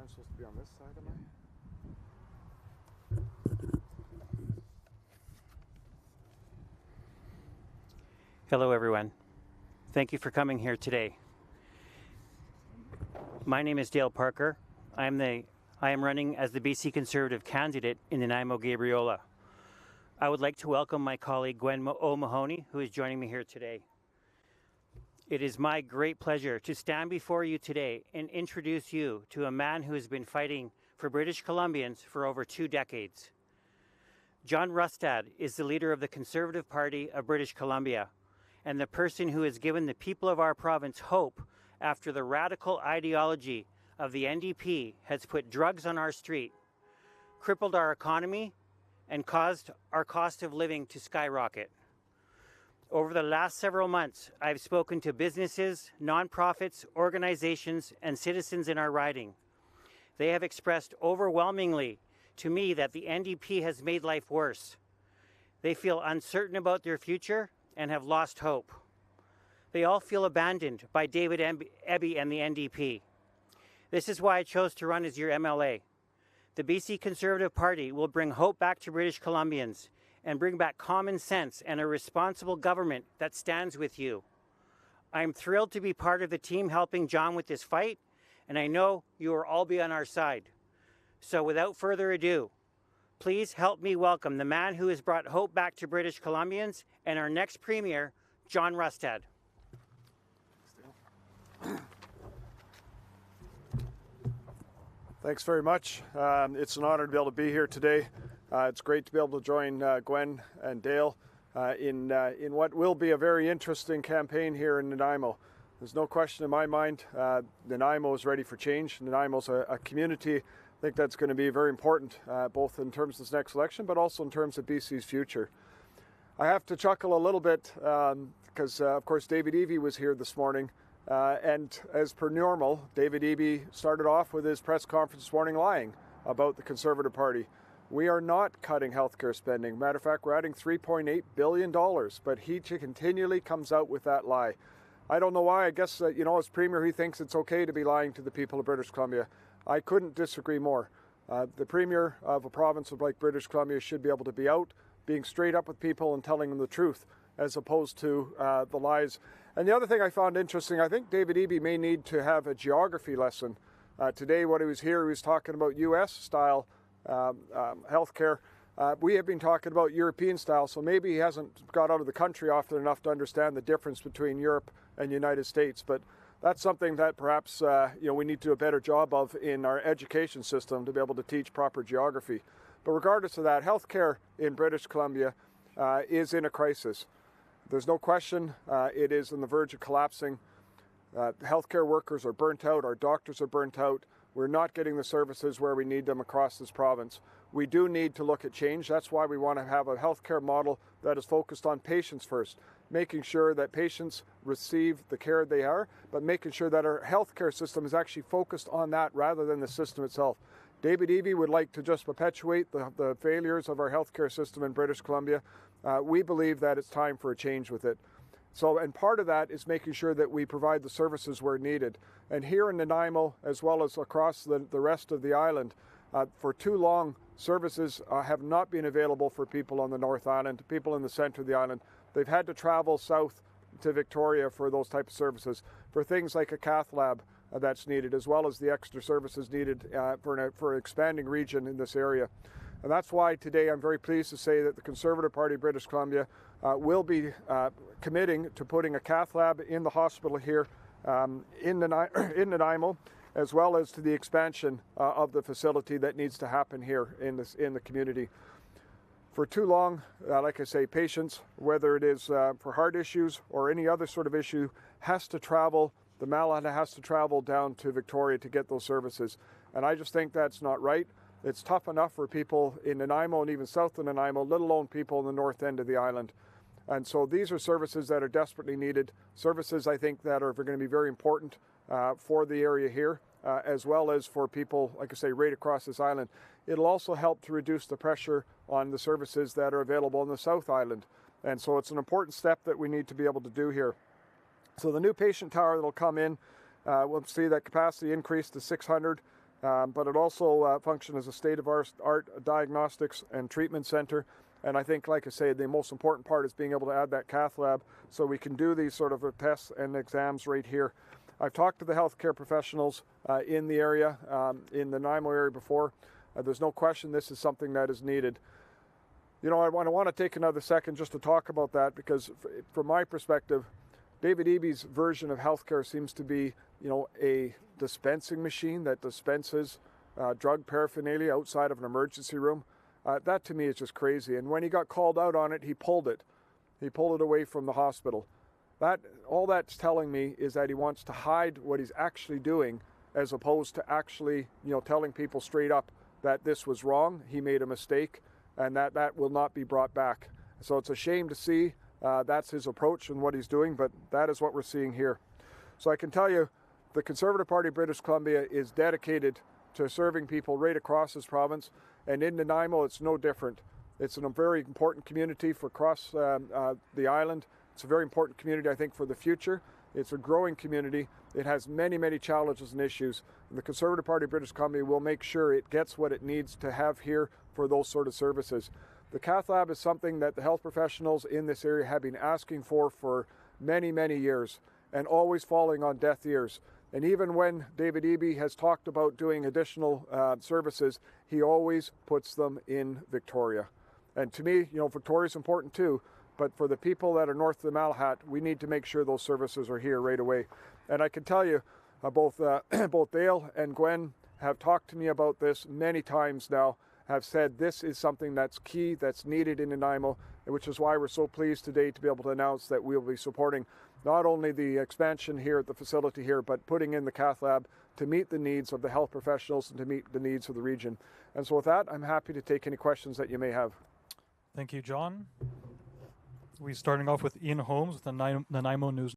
I'm supposed to be on this side, am I? Hello everyone. Thank you for coming here today. My name is Dale Parker. I am running as the BC Conservative candidate in Nanaimo Gabriola. I would like to welcome my colleague Gwen O'Mahony, who is joining me here today. It is my great pleasure to stand before you today and introduce you to a man who has been fighting for British Columbians for over 2 decades. John Rustad is the leader of the Conservative Party of British Columbia and the person who has given the people of our province hope after the radical ideology of the NDP has put drugs on our street, crippled our economy, and caused our cost of living to skyrocket. Over the last several months, I've spoken to businesses, nonprofits, organizations, and citizens in our riding. They have expressed overwhelmingly to me that the NDP has made life worse. They feel uncertain about their future and have lost hope. They all feel abandoned by David Eby and the NDP. This is why I chose to run as your MLA. The BC Conservative Party will bring hope back to British Columbians and bring back common sense and a responsible government that stands with you. I'm thrilled to be part of the team helping John with this fight, and I know you will all be on our side. So without further ado, please help me welcome the man who has brought hope back to British Columbians and our next Premier, John Rustad. Thanks very much. It's an honor to be able to be here today. It's great to be able to join Gwen and Dale in what will be a very interesting campaign here in Nanaimo. There's no question in my mind, Nanaimo is ready for change. Nanaimo's a community, I think that's going to be very important, both in terms of this next election, but also in terms of BC's future. I have to chuckle a little bit because, of course, David Eby was here this morning. And as per normal, David Eby started off with his press conference this morning lying about the Conservative Party. We are not cutting healthcare spending. Matter of fact, we're adding $3.8 billion, but he continually comes out with that lie. I don't know why. I guess, as Premier, he thinks it's okay to be lying to the people of British Columbia. I couldn't disagree more. The Premier of a province like British Columbia should be able to be out, being straight up with people and telling them the truth, as opposed to the lies. And the other thing I found interesting, I think David Eby may need to have a geography lesson. Today, when he was here, he was talking about US-style healthcare. We have been talking about European style, so maybe he hasn't got out of the country often enough to understand the difference between Europe and the United States. But that's something that perhaps we need to do a better job of in our education system to be able to teach proper geography. But regardless of that, healthcare in British Columbia is in a crisis. There's no question it is on the verge of collapsing. Healthcare workers are burnt out. Our doctors are burnt out. We're not getting the services where we need them across this province. We do need to look at change. That's why we want to have a healthcare model that is focused on patients first, making sure that patients receive the care they are, but making sure that our healthcare system is actually focused on that rather than the system itself. David Eby would like to just perpetuate the failures of our healthcare system in British Columbia. We believe that it's time for a change with it. And part of that is making sure that we provide the services where needed. And here in Nanaimo, as well as across the rest of the island, for too long, services have not been available for people on the North Island, people in the centre of the island. They've had to travel south to Victoria for those type of services, for things like a cath lab that's needed, as well as the extra services needed for an expanding region in this area. And that's why today I'm very pleased to say that the Conservative Party of British Columbia will be committing to putting a cath lab in the hospital here in Nanaimo, as well as to the expansion of the facility that needs to happen here in the community. For too long, like I say, patients, whether it is for heart issues or any other sort of issue, has to travel. The Malahata has to travel down to Victoria to get those services. And I just think that's not right. It's tough enough for people in Nanaimo and even south of Nanaimo, let alone people in the north end of the island. And so these are services that are desperately needed, services I think that are going to be very important for the area here, as well as for people, like I say, right across this island. It'll also help to reduce the pressure on the services that are available in the South Island. And so it's an important step that we need to be able to do here. So the new patient tower that will come in, we'll see that capacity increase to 600. but it also functions as a state-of-art diagnostics and treatment center. And I think, like I say, the most important part is being able to add that cath lab so we can do these sort of tests and exams right here. I've talked to the healthcare professionals in the area, in the Nanaimo area before. There's no question this is something that is needed. You know, I want to take another second just to talk about that, because from my perspective, David Eby's version of healthcare seems to be, you know, a dispensing machine that dispenses drug paraphernalia outside of an emergency room. That to me is just crazy. And when he got called out on it, he pulled it. He pulled it away from the hospital. All that's telling me is that he wants to hide what he's actually doing, as opposed to actually, you know, telling people straight up that this was wrong, he made a mistake, and that will not be brought back. So it's a shame to see that's his approach and what he's doing, but that is what we're seeing here. So I can tell you, the Conservative Party of British Columbia is dedicated to serving people right across this province, and in Nanaimo it's no different. It's a very important community for across the island. It's a very important community, I think, for the future. It's a growing community. It has many, many challenges and issues. And the Conservative Party of British Columbia will make sure it gets what it needs to have here for those sort of services. The cath lab is something that the health professionals in this area have been asking for many, many years, and always falling on deaf ears. And even when David Eby has talked about doing additional services, he always puts them in Victoria. And to me, you know, Victoria is important too, but for the people that are north of the Malahat, we need to make sure those services are here right away. And I can tell you, both Dale and Gwen have talked to me about this many times now, have said this is something that's key, that's needed in Nanaimo, which is why we're so pleased today to be able to announce that we'll be supporting not only the expansion here at the facility here, but putting in the cath lab to meet the needs of the health professionals and to meet the needs of the region. And so with that, I'm happy to take any questions that you may have. Thank you, John. We're starting off with Ian Holmes with the Nanaimo News.